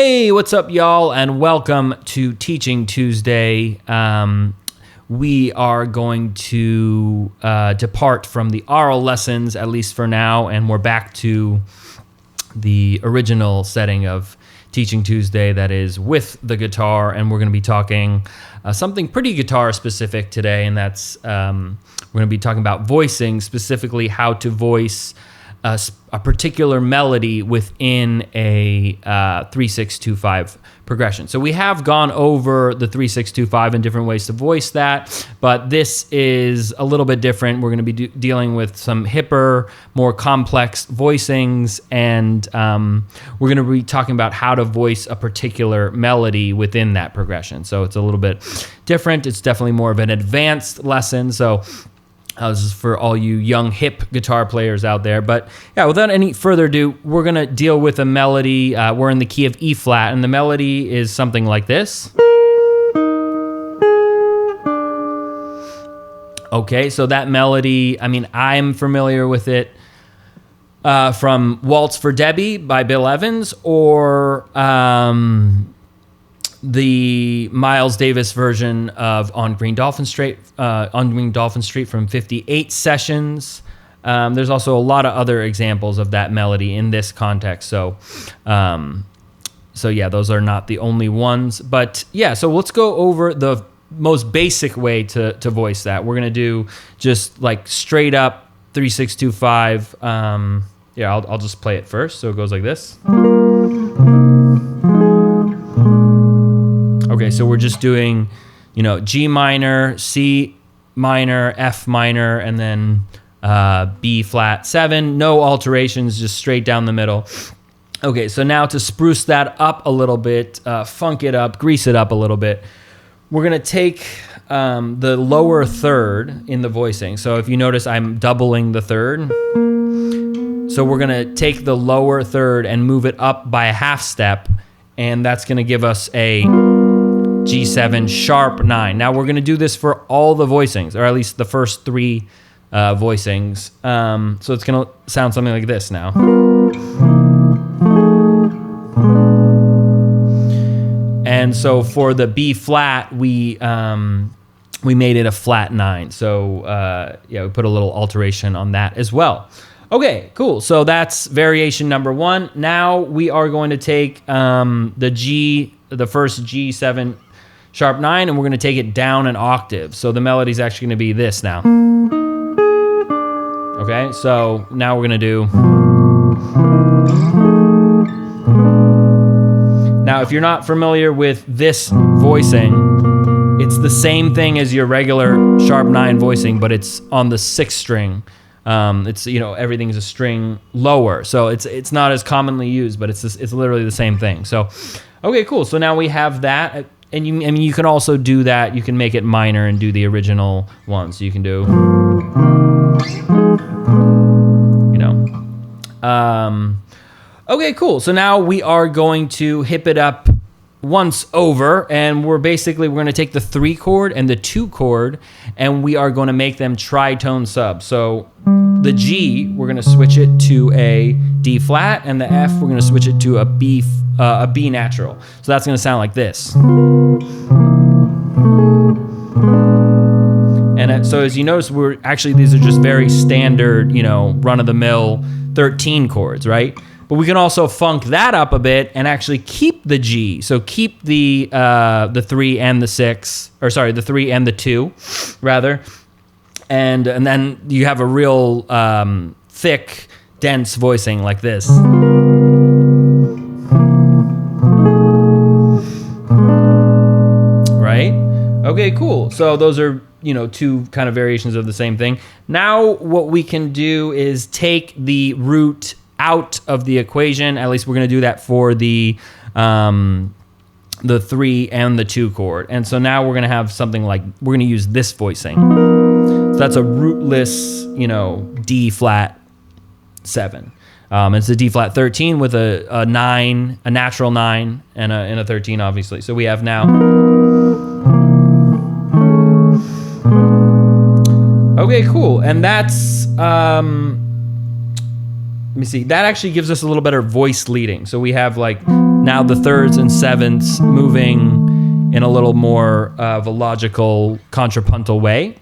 Hey, what's up, y'all, and welcome to Teaching Tuesday. We are going to depart from the oral lessons, at least for now, and we're back to the original setting of Teaching Tuesday, that is with the guitar, and we're going to be talking something pretty guitar specific today, and that's we're going to be talking about voicing, specifically how to voice a particular melody within a 3-6-2-5 progression. So we have gone over the 3-6-2-5 and different ways to voice that, but this is a little bit different. We're going to be dealing with some hipper, more complex voicings, and we're going to be talking about how to voice a particular melody within that progression. So it's a little bit different. It's definitely more of an advanced lesson. So this is for all you young, hip guitar players out there. But yeah, without any further ado, we're going to deal with a melody. We're in the key of E flat, and the melody is something like this. Okay, so that melody, I'm familiar with it from Waltz for Debbie by Bill Evans, or the Miles Davis version of On Green Dolphin Street from 58 Sessions. There's also a lot of other examples of that melody in this context. So yeah, those are not the only ones. But yeah, so let's go over the most basic way to voice that. We're gonna do just like straight up 3-6-2-5. Yeah, I'll just play it first. So it goes like this. Okay, so we're just doing, G minor, C minor, F minor, and then B flat 7. No alterations, just straight down the middle. Okay, so now to spruce that up a little bit, funk it up, grease it up a little bit, we're going to take the lower third in the voicing. So if you notice, I'm doubling the third. So we're going to take the lower third and move it up by a half step, and that's going to give us a G7 sharp 9. Now we're going to do this for all the voicings, or at least the first three voicings. So it's going to sound something like this now. And so for the B flat, we made it a flat 9. So yeah, we put a little alteration on that as well. Okay, cool. So that's variation number 1. Now we are going to take the first G7 sharp 9, and we're going to take it down an octave. So the melody is actually going to be this now. Okay, so now we're going to do. Now, if you're not familiar with this voicing, it's the same thing as your regular sharp 9 voicing, but it's on the 6th string. It's everything's a string lower, so it's not as commonly used, but it's literally the same thing. So, okay, cool. So now we have that, and you can also do that. You can make it minor and do the original one. So you can do, Okay, cool. So now we are going to hip it up once over, and we're going to take the 3 chord and the 2 chord, and we are going to make them tritone sub. So the G, we're going to switch it to a D flat, and the F, we're going to switch it to a B natural. So that's going to sound like this. And so as you notice, these are just very standard, run-of-the-mill 13 chords, right? But we can also funk that up a bit and actually keep the G. So keep the 3 and the 6, or sorry, the 3 and the 2, rather. And then you have a real thick, dense voicing like this. Right? Okay, cool. So those are, 2 kind of variations of the same thing. Now what we can do is take the root out of the equation. At least we're going to do that for the 3 and the 2 chord. And so now we're going to have something like, we're going to use this voicing. So that's a rootless, D flat 7. It's a D flat 13 with a 9, a natural 9, and a 13, obviously. So we have now. Okay, cool. And that's let me see, that actually gives us a little better voice leading. So we have like Now the thirds and sevenths moving in a little more of a logical contrapuntal way.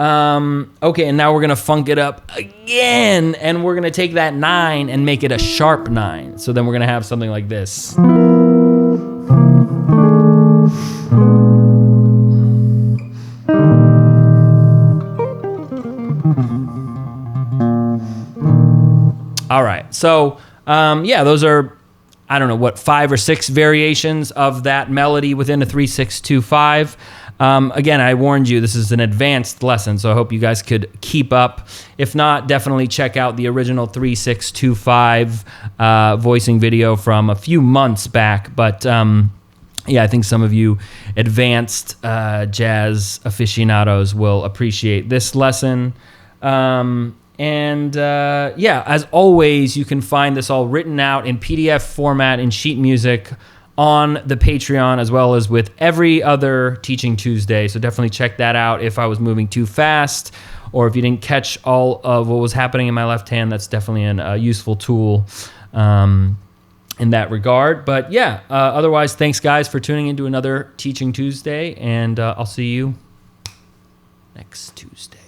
Okay, and now we're going to funk it up again, and we're going to take that 9 and make it a sharp 9. So then we're going to have something like this. All right, so yeah, those are, I don't know, what, 5 or 6 variations of that melody within a 3-6-2-5. Again, I warned you, this is an advanced lesson, so I hope you guys could keep up. If not, definitely check out the original 3-6-2-5 voicing video from a few months back. But yeah, I think some of you advanced jazz aficionados will appreciate this lesson. Yeah, as always, you can find this all written out in PDF format in sheet music on the Patreon, as well as with every other Teaching Tuesday. So definitely check that out if I was moving too fast, or if you didn't catch all of what was happening in my left hand. That's definitely a useful tool in that regard. But yeah, otherwise, thanks guys for tuning into another Teaching Tuesday, and I'll see you next Tuesday.